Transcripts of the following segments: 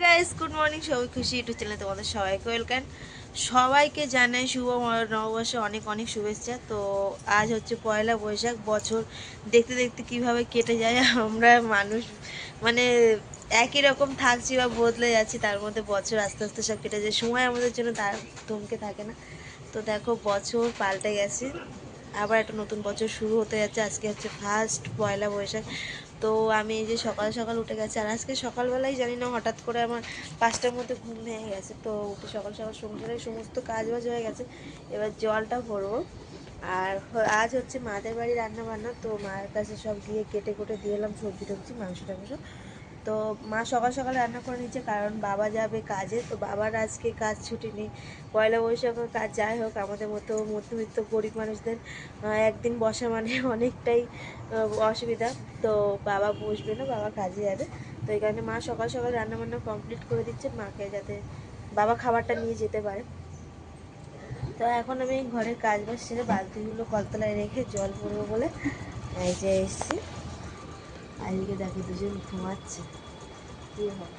Guys, good morning. সবাই খুশি YouTube চ্যানেলে তোমাদের সবাইকে ওয়েলকাম। সবাইকে জানাই শুভ নববর্ষে অনেক অনেক শুভেচ্ছা। তো আজ হচ্ছে পয়লা বৈশাখ। বছর দেখতে দেখতে কিভাবে কেটে যায়, আমরা মানুষ মানে একই রকম থাকছি বা বদলে যাচ্ছি, তার মধ্যে বছর আস্তে আস্তে সব কেটে যায়। সময় আমাদের জন্য তার থমকে থাকে না। তো দেখো, বছর পাল্টে গেছে, আবার একটা নতুন বছর শুরু হতে যাচ্ছে। আজকে হচ্ছে ফার্স্ট পয়লা বৈশাখ। তো আমি এই যে সকাল সকাল উঠে গেছি, আর আজকে সকালবেলায় জানি না হঠাৎ করে আমার 5টার মধ্যে ঘুম ভেঙে গেছে। তো উঠে সকাল সকাল সংসারের সমস্ত কাজ বাজ হয়ে গেছে, এবার জলটা ভরবো। আর আজ হচ্ছে মাদের বাড়ি রান্না বান্না, তো মায়ের কাছে সব গিয়ে কেটে কুটে দিয়ে এলাম সবজি টবজি, মাংস টাংস। তো মা সকাল সকাল রান্না করে নিচ্ছে, কারণ বাবা যাবে কাজে। তো বাবার আজকে কাজ ছুটি নেই, পয়লা বৈশাখের কাজ। যাই হোক, আমাদের মতো মধ্যবিত্ত গরিব মানুষদের একদিন বসা মানে অনেকটাই অসুবিধা। তো বাবা বসবে না, বাবা কাজে যাবে। তো এই কারণে মা সকাল সকাল রান্নাবান্না কমপ্লিট করে দিচ্ছে মাকে, যাতে বাবা খাবারটা নিয়ে যেতে পারে। তো এখন আমি ঘরের কাজ বাজ সেরে বালতিগুলো কলতলায় রেখে জল ভরবো বলে এই যে এসছি। আর এদিকে দেখো দুজন ঘুমাচ্ছে। কি হয়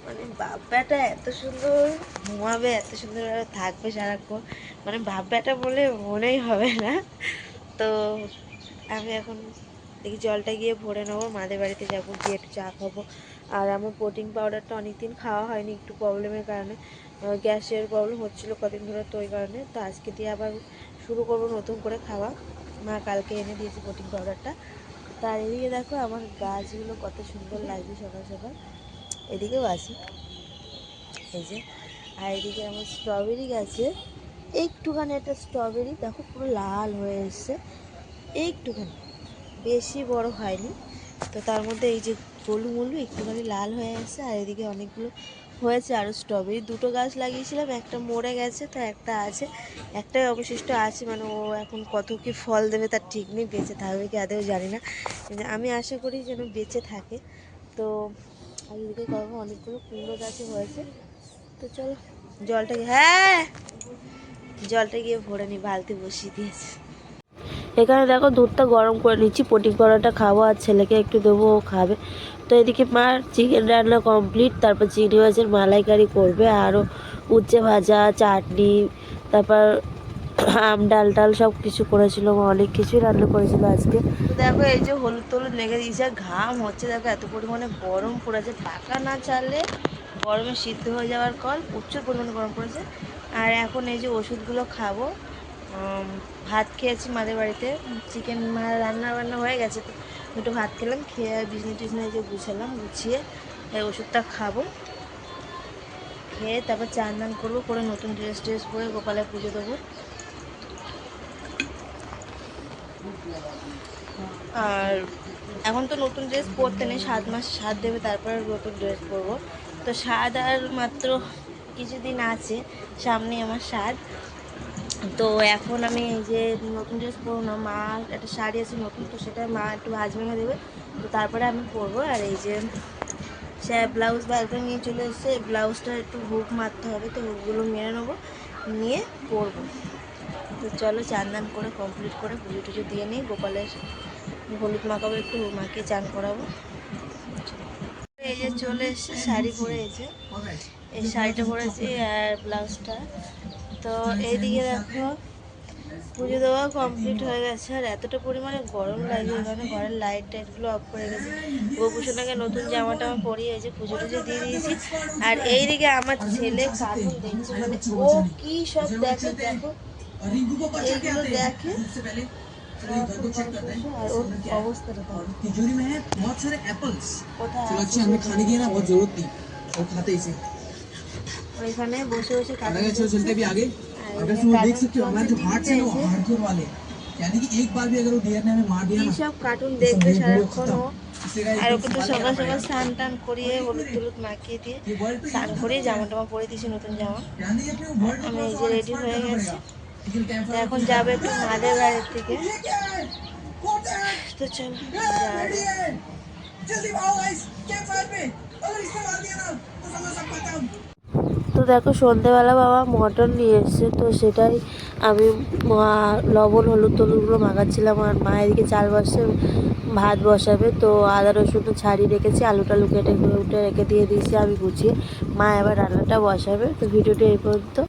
মানে, বাপ বেটা এত সুন্দর ঘুমাবে, এত সুন্দর থাকবে সারাক্ষণ, মানে বাপ বেটা বলে মনেই হবে না। তো আমি এখন দেখি জলটা গিয়ে ভরে নেবো, মাদের বাড়িতে যাবো, গিয়ে একটু চা খাবো। আর আমার প্রোটিন পাউডারটা অনেকদিন খাওয়া হয়নি, একটু প্রবলেমের কারণে, গ্যাসের প্রবলেম হচ্ছিলো কদিন ধরে। তো ওই কারণে তো আজকে দিয়ে আবার শুরু করবো নতুন করে খাওয়া। মা কালকে এনে দিয়েছে প্রোটিন পাউডারটা। তার এদিকে দেখো আমার গাছগুলো কত সুন্দর লাগছে সকাল সকাল। এদিকেও আছে এই যে। আর এদিকে আমার স্ট্রবেরি গাছে একটুখানি একটা স্ট্রবেরি দেখো পুরো লাল হয়ে এসছে, একটুখানি, বেশি বড় হয়নি। তো তার মধ্যে এই যে গোলু মোলু একটুখানি লাল হয়ে এসছে। আর এদিকে অনেকগুলো হয়েছে আরও স্ট্রবেরি। দুটো গাছ লাগিয়েছিলাম, একটা মরে গেছে, তো একটা আছে, একটাই অবশিষ্ট আছে। মানে ও এখন কত কি ফল দেবে তার ঠিক নেই, বেঁচে থাকবে কি আদেও জানি না, কিন্তু আমি আশা করি যেন বেঁচে থাকে। তো আর এদিকে করবো অনেকগুলো কুমড়ো গাছে হয়েছে। তো চলো জলটা গিয়ে ভরে নি, বালতি বসিয়ে দিয়েছে। এখানে দেখো দুধটা গরম করে নিচ্ছি, পটিং করাটা খাবো আর ছেলেকে একটু দেবো, ও খাবে। তো এদিকে মার চিকেন রান্না কমপ্লিট, তারপর চিংড়ি মাছের মালাইকারি করবে, আরও উচ্ছে ভাজা, চাটনি, তারপর আম ডাল টাল সব কিছু করেছিল, অনেক কিছুই রান্না করেছিল আজকে। তো দেখো এই যে হলুদ টলুদ লেগে দিয়েছে, ঘাম হচ্ছে, দেখো এত পরিমাণে গরম পড়েছে, পাকা না চাললে গরমে সিদ্ধ হয়ে যাওয়ার কল, প্রচুর পরিমাণে গরম পড়েছে। আর এখন এই যে ওষুধগুলো খাবো। ভাত খেয়েছি মাদের বাড়িতে, চিকেন রান্না বান্না হয়ে গেছে, তো দুটো ভাত খেলাম, খেয়ে আর বিছনা টিছনা যে গুছালাম, গুছিয়ে এই ওষুধটা খাবো। খেয়ে তারপর চান দান করবো, করে নতুন ড্রেস ট্রেস পরে গোপালের পুজো দেবো। আর এখন তো নতুন ড্রেস পরতে নেই, 7 মাস সাত দেবে, তারপরে নতুন ড্রেস পরবো। তো স্বাদ আর মাত্র কিছুদিন আছে, সামনে আমার স্বাদ। তো এখন আমি এই যে নতুন ড্রেস পরবো না, মা একটা শাড়ি আছে নতুন, তো সেটা মা একটু ভাঁজ ভেঙে দেবে, তো তারপরে আমি পরবো। আর এই যে সে ব্লাউজ বা একদম নিয়ে চলে এসছে, ব্লাউজটা একটু হুক মারতে হবে, তো হুকগুলো মেরে নেবো, নিয়ে পরবো। তো চলো চান দান করে কমপ্লিট করে পুজো টুজো দিয়ে নিই, গোপালের হলুদ মাখাবো, একটু মাখিয়ে চান করাবো। এই যে চলে এসছে, শাড়ি পরে, এই শাড়িটা পরেছি আর ব্লাউজটা। তো এইদিকে দেখো পুজো দেওয়া কমপ্লিট হয়ে গেছে, আর এতটা পরিমাণে গরম লাগে, এখানে ঘরের লাইট টাইটগুলো অফ করে গেছে। গোপুসোনাকে নতুন জামা টামা পরিয়ে এই যে পুজো টুজো দিয়ে দিয়েছি। আর এইদিকে আমার ছেলে কার্টুন দেখছে, মানে ও কি সব দেখে দেখো, এইগুলো দেখে। আর ওর অবস্থাটা तिजोरी में है बहुत सारे एप्पल्स कोথায় আছে हमें खाने की ना बहुत जरूरत थी और खाते इसे ওইখানে বসে বসে কার্টুন দেখছে। चलते भी आगे अगर तुम देख सकते हो हमारे जो हार्ट है वो हार्डकोर वाले यानी कि एक बार भी अगर वो डियर ने हमें मार दिया ना সব কার্টুন দেখবে সারাক্ষণ ও। আর ওকে তো সকাল সকাল স্নান টান করিয়ে হলুদ টলুদ মাখিয়ে দিয়ে স্নান করিয়ে জামা টামা পরে দিয়েছি, নতুন জামা। আমি এই যে রেডি হয়ে গেছি, এখন যাবে একটু মাদের বাড়ির থেকে। তো চলো তো দেখো সন্ধেবেলা বাবা মটন নিয়ে এসছে, তো সেটাই আমি লবণ হলুদ টলুদগুলো মাখাচ্ছিলাম, আর মা এদিকে চাল বাসছে ভাত বসাবে। তো আদা রসুন তো ছাড়িয়ে রেখেছি, আলু টালু কেটে উঠে রেখে দিয়ে দিয়েছি আমি গুছিয়ে। মা এবার রান্নাটা বসাবে। তো ভিডিওটি এই পর্যন্ত।